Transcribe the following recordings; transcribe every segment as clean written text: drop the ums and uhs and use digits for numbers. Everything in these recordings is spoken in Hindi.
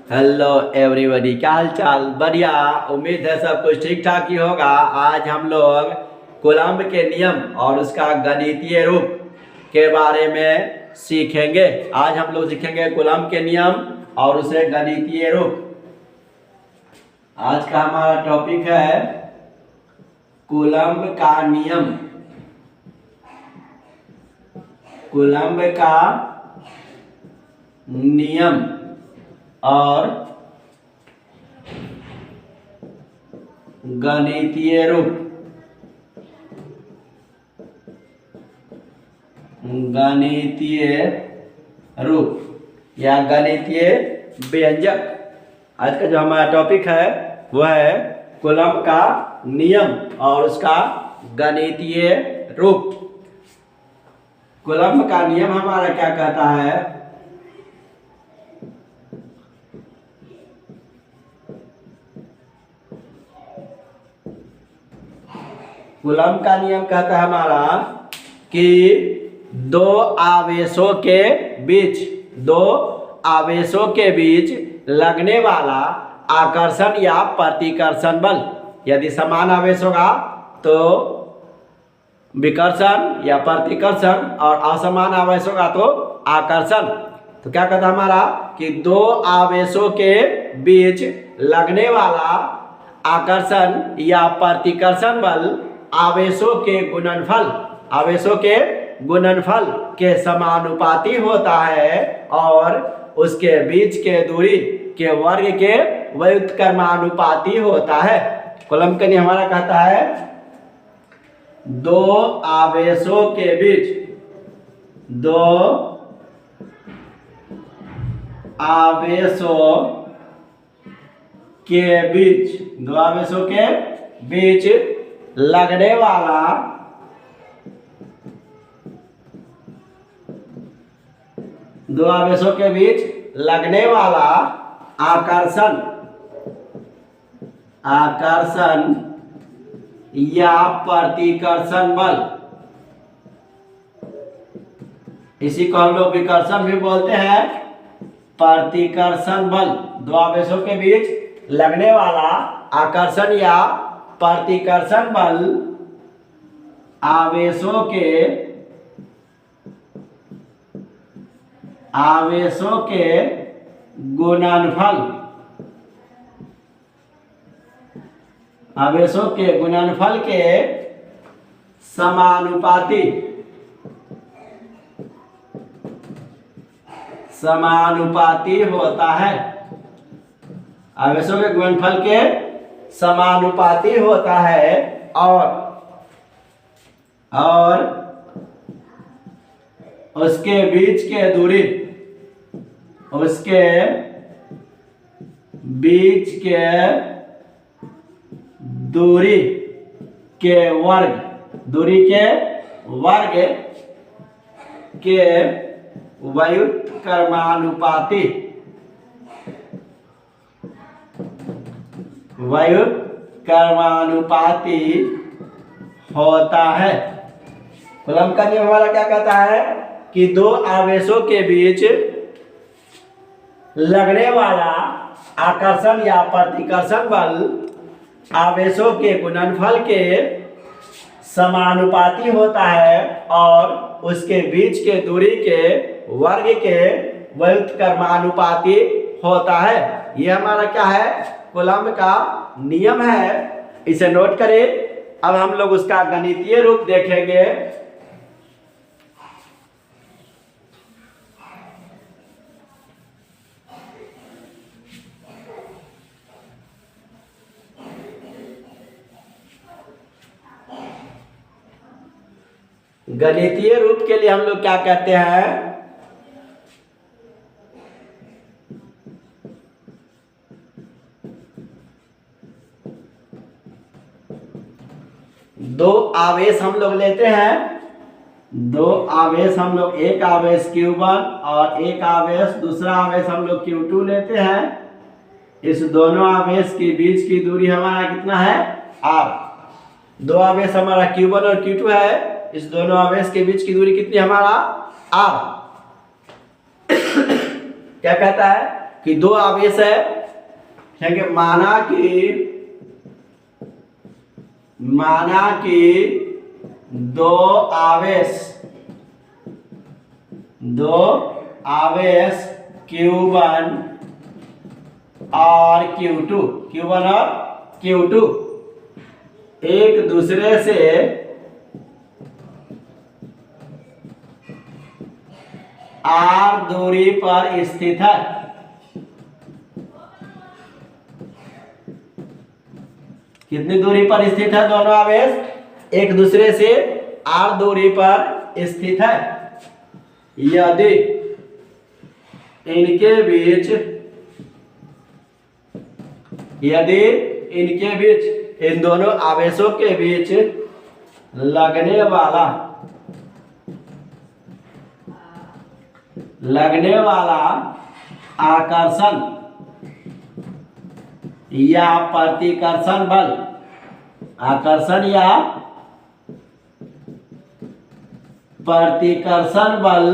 हेलो एवरीबॉडी, क्या हाल चाल? बढ़िया। उम्मीद है सब कुछ ठीक ठाक ही होगा। आज हम लोग कूलम्ब के नियम और उसका गणितीय रूप के बारे में सीखेंगे। आज हम लोग सीखेंगे कूलम्ब के नियम और उसे गणितीय रूप। आज का हमारा टॉपिक है कूलम्ब का नियम। कूलम्ब का नियम और गणितीय रूप। गणितीय रूप या गणितीय व्यंजक। आज का जो हमारा टॉपिक है वह है कूलम्ब का नियम और उसका गणितीय रूप। कूलम्ब का नियम हमारा क्या कहता है? कूलम्ब का नियम कहता है हमारा कि दो आवेशों के बीच लगने वाला आकर्षण या प्रतिकर्षण बल, यदि समान आवेश होगा तो विकर्षण या प्रतिकर्षण और असमान आवेश होगा तो आकर्षण। तो क्या कहता है हमारा कि दो आवेशों के बीच लगने वाला आकर्षण या प्रतिकर्षण बल आवेशों के गुणनफल के समानुपाती होता है और उसके बीच के दूरी के वर्ग के व्युत्क्रमानुपाती होता है। कूलम्ब का नियम हमारा कहता है दो आवेशों के बीच लगने वाला आकर्षण या प्रतिकर्षण बल, इसी को हम लोग विकर्षण भी बोलते हैं। प्रतिकर्षण बल, दो आवेशों के बीच लगने वाला आकर्षण या प्रतिकर्षण बल आवेशों के गुणनफल के समानुपाती होता है। आवेशों के गुणनफल के समानुपाती होता है और उसके बीच के दूरी के वर्ग के व्युत्क्रमानुपाती होता है। कूलम्ब का नियम हमारा क्या कहता है कि दो आवेशों के बीच लगने वाला आकर्षण या प्रतिकर्षण बल आवेशों के गुणनफल के समानुपाती होता है और उसके बीच के दूरी के वर्ग के व्युत्क्रमानुपाती होता है। यह हमारा क्या है? कूलम्ब का नियम है। इसे नोट करें। अब हम लोग उसका गणितीय रूप देखेंगे। गणितीय रूप के लिए हम लोग क्या कहते हैं? दो आवेश हम लोग लेते हैं। एक आवेश Q1 और एक आवेश दूसरा आवेश हम लोग Q2 लेते हैं। इस दोनों आवेश के बीच की दूरी हमारा कितना है? R। दो आवेश हमारा Q1 और Q2 है। इस दोनों आवेश के बीच की दूरी कितनी हमारा? R। क्या कहता है कि दो आवेश है, ठीक है, माना कि दो आवेश Q1 और Q2 एक दूसरे से r दूरी पर स्थित है। कितनी दूरी पर स्थित है दोनों आवेश? एक दूसरे से r दूरी पर स्थित है। यदि इनके बीच इन दोनों आवेशों के बीच लगने वाला आकर्षण या प्रतिकर्षण बल, आकर्षण या प्रतिकर्षण बल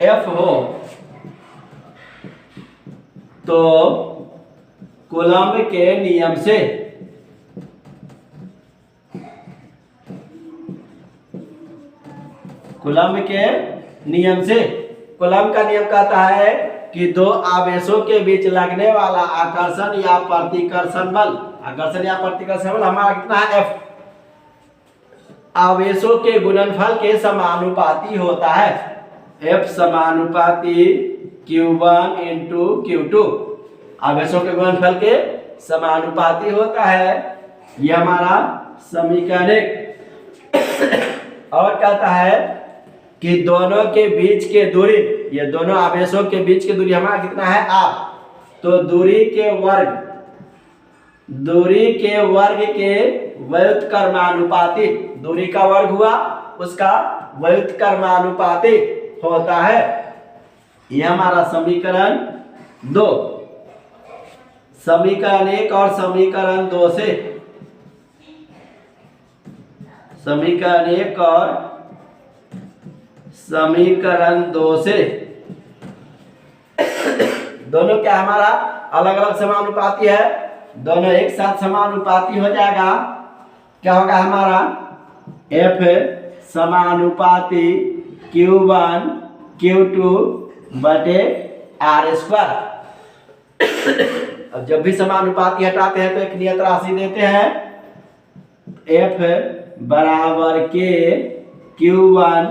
F हो तो कूलम्ब के नियम से कूलम्ब का नियम कहता है कि दो आवेशों के बीच लगने वाला आकर्षण या प्रतिकर्षण बल, हमारा कितना है? F आवेशों के गुणनफल के समानुपाती होता है। F समानुपाती Q1 इंटू Q2, आवेशों के गुणनफल के समानुपाती होता है। यह हमारा समीकरण एक। और कहता है कि दोनों के बीच के दूरी, ये दोनों आवेशों के बीच की दूरी हमारा कितना है? r। तो दूरी के वर्ग के व्युत्क्रमानुपाती, दूरी का वर्ग हुआ उसका व्युत्क्रमानुपाती होता है। यह हमारा समीकरण 2। समीकरण 1 और समीकरण 2 से, समीकरण 1 और समीकरण 2 से दोनों क्या हमारा अलग अलग समानुपाती है, दोनों एक साथ समानुपाती हो जाएगा। क्या होगा हमारा? F समानुपाती Q1 Q2 बटे r²। अब जब भी समानुपाती हटाते हैं तो एक नियत राशि देते हैं, F बराबर के Q1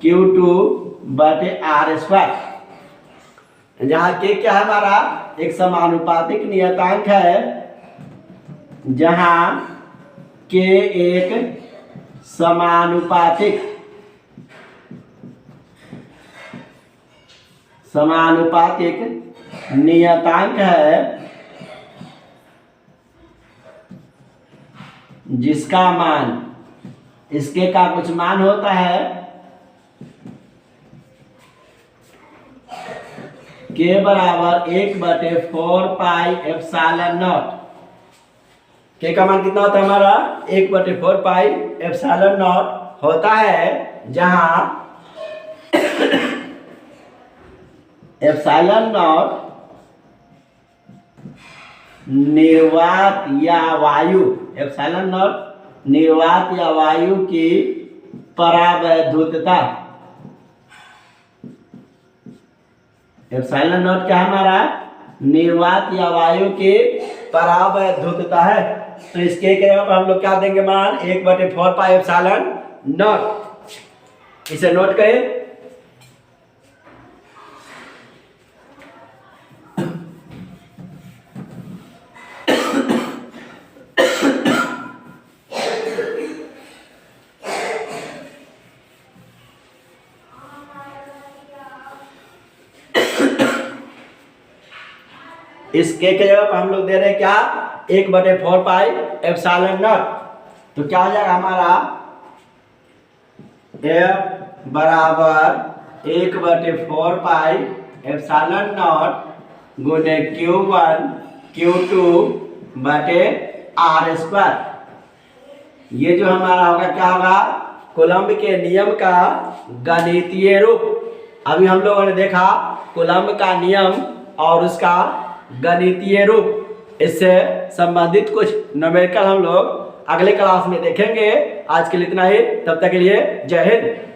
Q2 बटे r²। जहाँ के क्या है हमारा? एक समानुपातिक नियतांक है, जहाँ के एक समानुपातिक नियतांक है, जिसका मान, इसके का कुछ मान होता है के बराबर 1/4 पाई एप्सिलॉन नॉट। के का मान कितना होता है हमारा? 1/4 पाई एप्सिलॉन नॉट होता है, जहां एप्सिलॉन नॉट निर्वात या वायु, एप्सिलॉन नॉट निर्वात या वायु की परावैद्युतता। एप्सिलॉन नॉट क्या हमारा? निर्वात या वायु की परावैद्युतता है। तो इसके जवाब हम लोग क्या देंगे मान? 1/4 पाई एप्सिलॉन नॉट। इसे नोट करें। इसके जवाब हम लोग दे रहे हैं क्या? 1/4 पाई एप्सिलॉन नॉट। तो क्या हो जाएगा हमारा? F बराबर 1/4 पाई एप्सिलॉन नॉट गुने Q1 Q2 बटे r²। ये जो हमारा होगा क्या होगा? कूलम्ब के नियम का गणितीय रूप। अभी हम लोगों ने देखा कूलम्ब का नियम और उसका गणितीय रूप। इससे संबंधित कुछ न्यूमेरिकल हम लोग अगले क्लास में देखेंगे। आज के लिए इतना ही, तब तक के लिए जय हिंद।